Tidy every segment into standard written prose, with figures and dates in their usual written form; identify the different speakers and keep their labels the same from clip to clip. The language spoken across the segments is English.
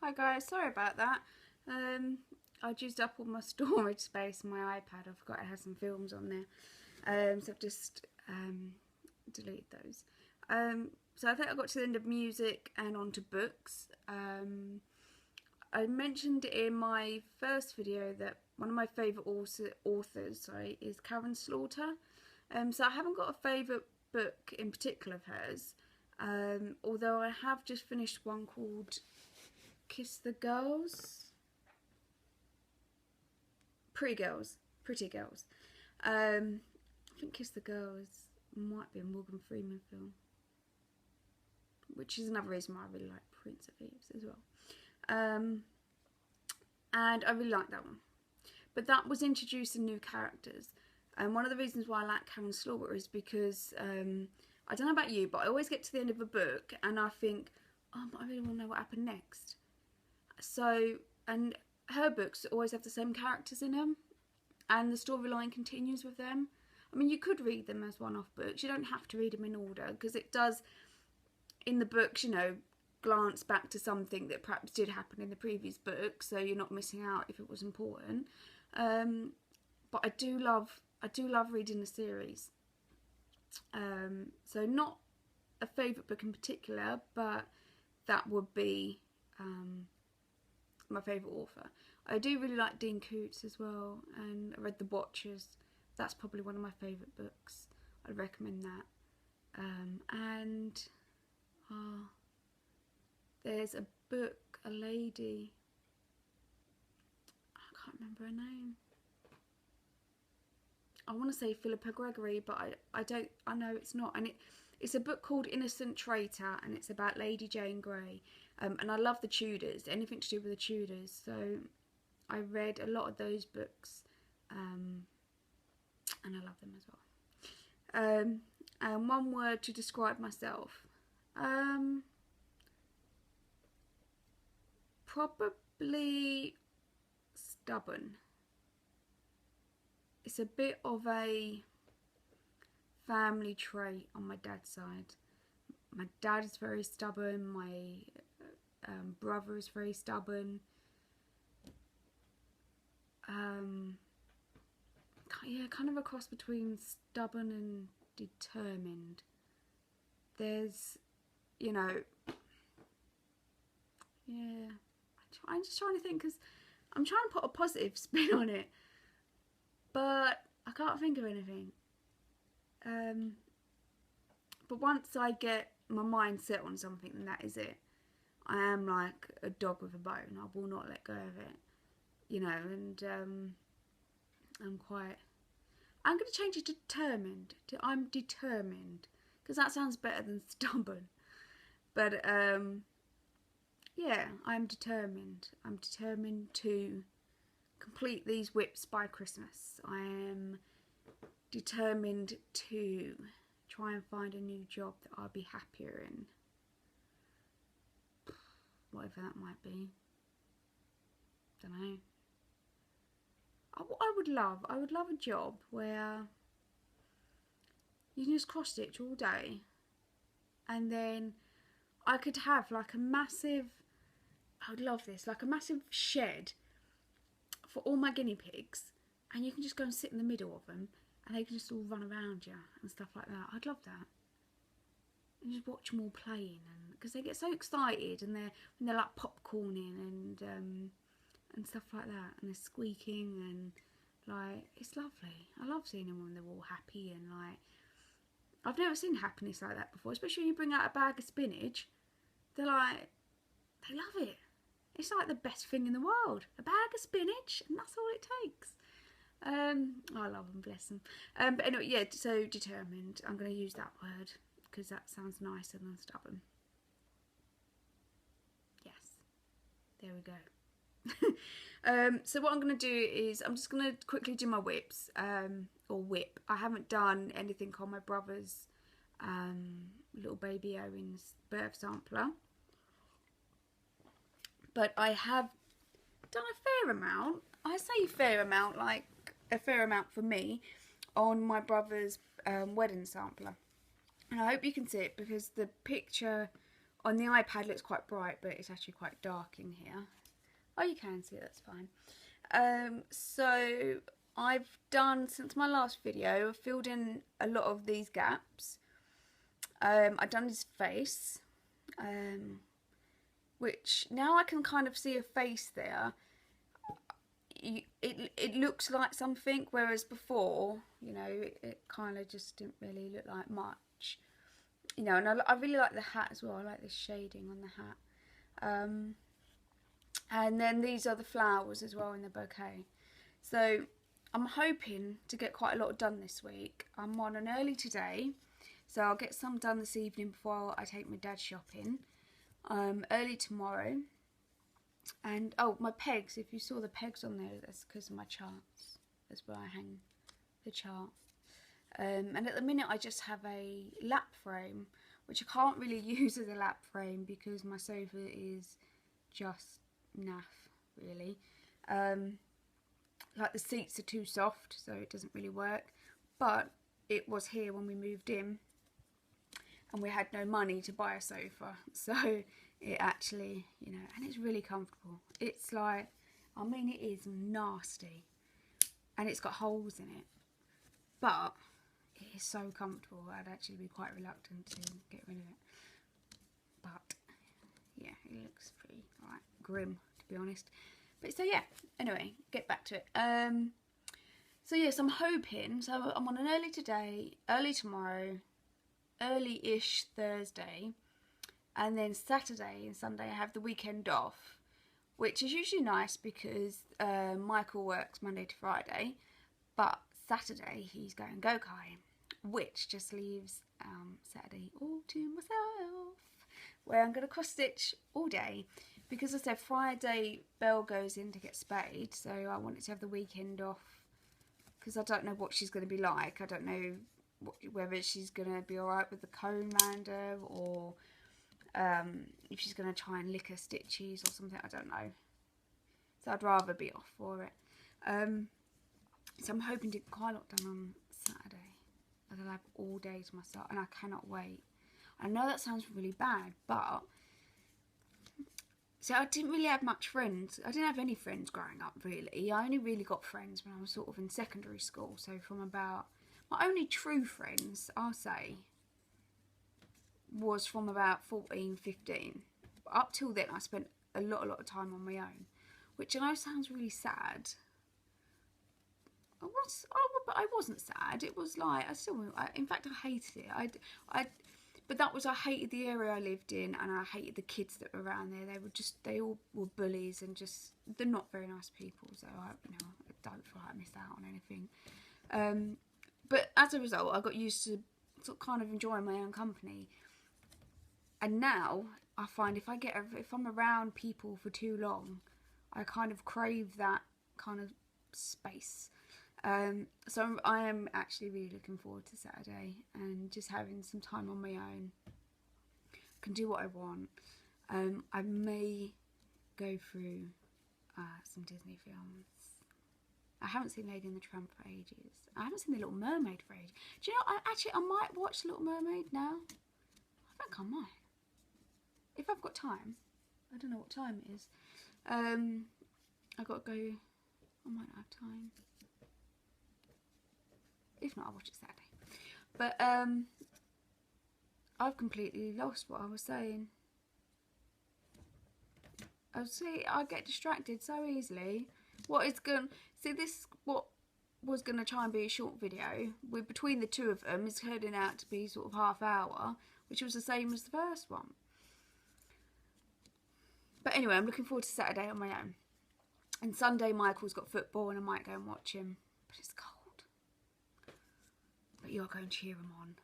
Speaker 1: Hi guys, sorry about that. I'd used up all my storage space on my iPad. I forgot it has some films on there. So I've just deleted those. So I think I got to the end of music and onto books. I mentioned in my first video that one of my favourite authors is Karen Slaughter. So I haven't got a favourite book in particular of hers, although I have just finished one called Kiss the Girls? Pretty Girls. I think Kiss the Girls might be a Morgan Freeman film, which is another reason why I really like Prince of Thieves as well. And I really like that one. But that was introducing new characters. And one of the reasons why I like Karen Slaughter is because, I don't know about you, but I always get to the end of a book and I think, oh, but I really want to know what happened next. So, and her books always have the same characters in them, and the storyline continues with them. I mean, you could read them as one-off books. You don't have to read them in order, because it does, in the books, you know, glance back to something that perhaps did happen in the previous book, so you're not missing out if it was important. But I do love reading the series. So not a favourite book in particular, but that would be my favourite author. I do really like Dean Koontz as well, and I read The Watchers. That's probably one of my favourite books. I'd recommend that. And there's a book, a lady, I can't remember her name. I want to say Philippa Gregory, but I know it's not. And it's a book called Innocent Traitor, and it's about Lady Jane Grey. And I love the Tudors, anything to do with the Tudors. So I read a lot of those books, and I love them as well. And one word to describe myself. Probably stubborn. It's a bit of a family trait on my dad's side. My dad is very stubborn, my brother is very stubborn. Yeah, kind of a cross between stubborn and determined. There's, you know, yeah, I'm just trying to think, because I'm trying to put a positive spin on it, but I can't think of anything. But once I get my mind set on something, then that is it. I am like a dog with a bone. I will not let go of it, you know. And I'm going to change it to determined. I'm determined, because that sounds better than stubborn. But yeah, I'm determined. I'm determined to complete these whips by Christmas. I am determined to try and find a new job that I'll be happier in. Whatever that might be. Don't know. I would love a job where you can just cross stitch all day, and then I could have like a massive, I would love this, like a massive shed for all my guinea pigs, and you can just go and sit in the middle of them and they can just all run around you and stuff like that. I'd love that. And just watch them all playing, and because they get so excited, and they're like popcorning and stuff like that, and they're squeaking, and like, it's lovely. I love seeing them when they're all happy, and like, I've never seen happiness like that before, especially when you bring out a bag of spinach. They're like, they love it. It's like the best thing in the world. A bag of spinach, and that's all it takes. I love them, bless them. But anyway, yeah, so determined. I'm going to use that word, because that sounds nicer than stubborn. Yes, there we go. So what I'm going to do is I'm just going to quickly do my whips, or whip. I haven't done anything on my brother's little baby Owen's birth sampler, but I have done a fair amount. I say fair amount, like a fair amount for me, on my brother's wedding sampler. And I hope you can see it, because the picture On the iPad it looks quite bright, but it's actually quite dark in here. Oh, you can see it, that's fine. So I've done, since my last video, I've filled in a lot of these gaps. I've done his face, which now I can kind of see a face there. It looks like something, whereas before, you know, it kind of just didn't really look like much. You know, and I really like the hat as well. I like this shading on the hat. And then these are the flowers as well in the bouquet. So I'm hoping to get quite a lot done this week. I'm on an early today, so I'll get some done this evening before I take my dad shopping. Early tomorrow. And oh, my pegs, if you saw the pegs on there, that's because of my charts. That's where I hang the chart. And at the minute I just have a lap frame, which I can't really use as a lap frame because my sofa is just naff, really. Like the seats are too soft, so it doesn't really work. But it was here when we moved in, and we had no money to buy a sofa, so it actually, you know, and it's really comfortable. It's like, I mean, it is nasty, and it's got holes in it, but it is so comfortable. I'd actually be quite reluctant to get rid of it, but yeah, it looks pretty grim, to be honest. But so yeah, anyway, get back to it. So yes, I'm hoping, so I'm on an early today, early tomorrow, early-ish Thursday, and then Saturday and Sunday I have the weekend off, which is usually nice because Michael works Monday to Friday, but Saturday he's going go-karting, which just leaves Saturday all to myself, where I'm going to cross-stitch all day, because I said Friday Belle goes in to get spayed, so I wanted to have the weekend off, because I don't know what she's going to be like. I don't know whether she's going to be alright with the comb around her, or if she's going to try and lick her stitches or something, I don't know. So I'd rather be off for it. So I'm hoping to get quite a lot done on Saturday. I'll have all day to myself, and I cannot wait. I know that sounds really bad, but so I didn't really have much friends. I didn't have any friends growing up, really. I only really got friends when I was sort of in secondary school. So from about, my only true friends, I'll say, was from about 14, 15. Up till then, I spent a lot of time on my own, which I know sounds really sad. But I wasn't sad. It was like, in fact, I hated it. But that was, I hated the area I lived in, and I hated the kids that were around there. They all were bullies, and just, they're not very nice people. So I don't feel like I missed out on anything. But as a result, I got used to sort of kind of enjoying my own company. And now I find if I'm around people for too long, I kind of crave that kind of space. So I am actually really looking forward to Saturday and just having some time on my own. I can do what I want. I may go through some Disney films. I haven't seen Lady and the Tramp for ages. I haven't seen The Little Mermaid for ages. Do you know, I might watch The Little Mermaid now. I think I might. If I've got time. I don't know what time it is. I've got to go. I might not have time. If not, I'll watch it Saturday. But I've completely lost what I was saying. I get distracted so easily. What was gonna try and be a short video, between the two of them, is turning out to be sort of half hour, which was the same as the first one. But anyway, I'm looking forward to Saturday on my own. And Sunday, Michael's got football, and I might go and watch him. But it's cold. But you're going to cheer them on.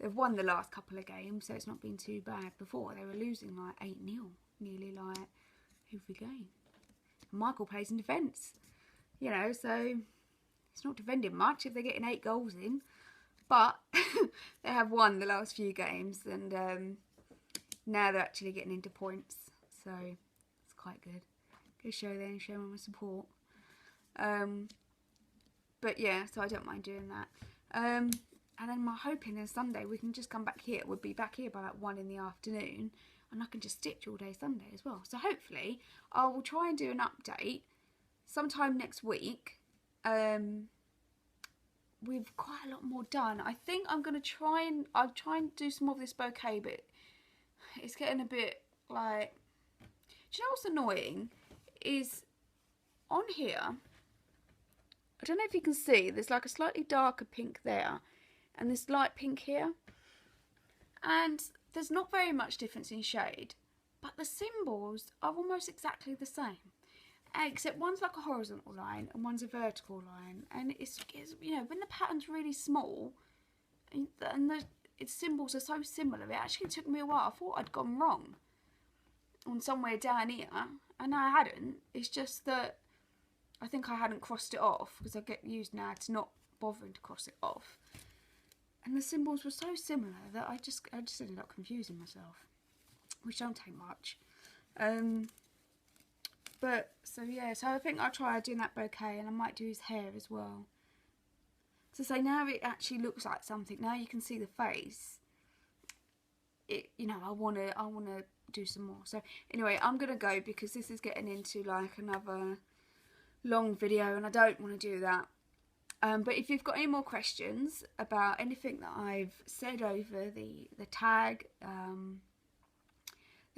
Speaker 1: They've won the last couple of games, so it's not been too bad. Before, they were losing like 8-0, nearly like every game. And Michael plays in defence, you know, so it's not defending much if they're getting 8 goals in. But they have won the last few games, and now they're actually getting into points, so it's quite good. Go show them my support. But yeah, so I don't mind doing that. And then my hoping is Sunday we can just come back here. We'll be back here by like 1 in the afternoon. and I can just stitch all day Sunday as well. So hopefully I will try and do an update sometime next week with quite a lot more done. I think I'm going to I'll try and do some more of this bouquet, but it's getting a bit like, do you know what's annoying is on here, I don't know if you can see, there's like a slightly darker pink there and this light pink here, and there's not very much difference in shade, but the symbols are almost exactly the same, except one's like a horizontal line and one's a vertical line, and it's you know, when the pattern's really small and its symbols are so similar, it actually took me a while. I thought I'd gone wrong on somewhere down here, and I hadn't. It's just that I think I hadn't crossed it off, because I get used now to not bothering to cross it off. And the symbols were so similar that I just ended up confusing myself, which don't take much. But so yeah, so I think I'll try doing that bouquet, and I might do his hair as well. So say now it actually looks like something. Now you can see the face. You know, I wanna do some more. So anyway, I'm gonna go, because this is getting into like another long video, and I don't want to do that. But if you've got any more questions about anything that I've said over the tag, then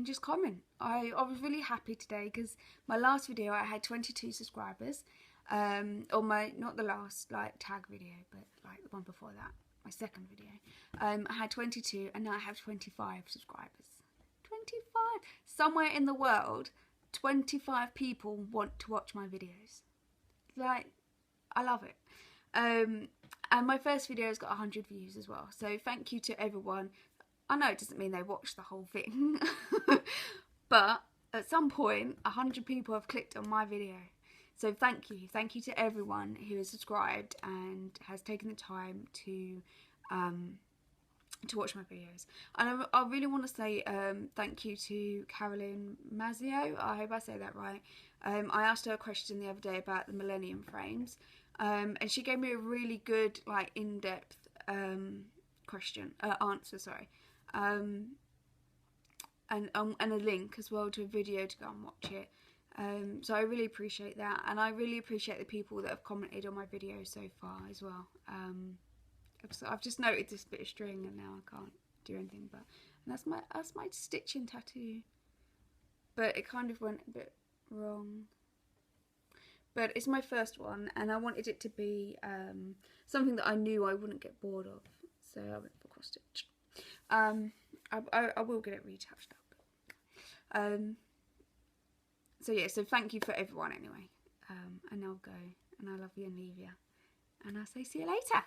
Speaker 1: just comment. I was really happy today, because my last video I had 22 subscribers, or not the last like tag video, but like the one before that, my second video. I had 22, and now I have 25 subscribers. 25! Somewhere in the world, 25 people want to watch my videos. Like, I love it. And my first video has got 100 views as well, so thank you to everyone. I know it doesn't mean they watched the whole thing, but at some point 100 people have clicked on my video, so thank you to everyone who has subscribed and has taken the time to watch my videos. And I really want to say thank you to Carolyn Mazio, I hope I say that right. I asked her a question the other day about the Millennium frames, and she gave me a really good, like, in-depth answer, sorry, and a link as well to a video to go and watch it. So I really appreciate that, and I really appreciate the people that have commented on my videos so far as well. I've just noted this bit of string, and now I can't do anything, but that's my stitching tattoo, but it kind of went a bit wrong. But it's my first one, and I wanted it to be something that I knew I wouldn't get bored of, so I went for cross stitch. I will get it retouched up. So yeah, so thank you for everyone anyway, and I'll go, and I love you and leave you, and I'll say see you later.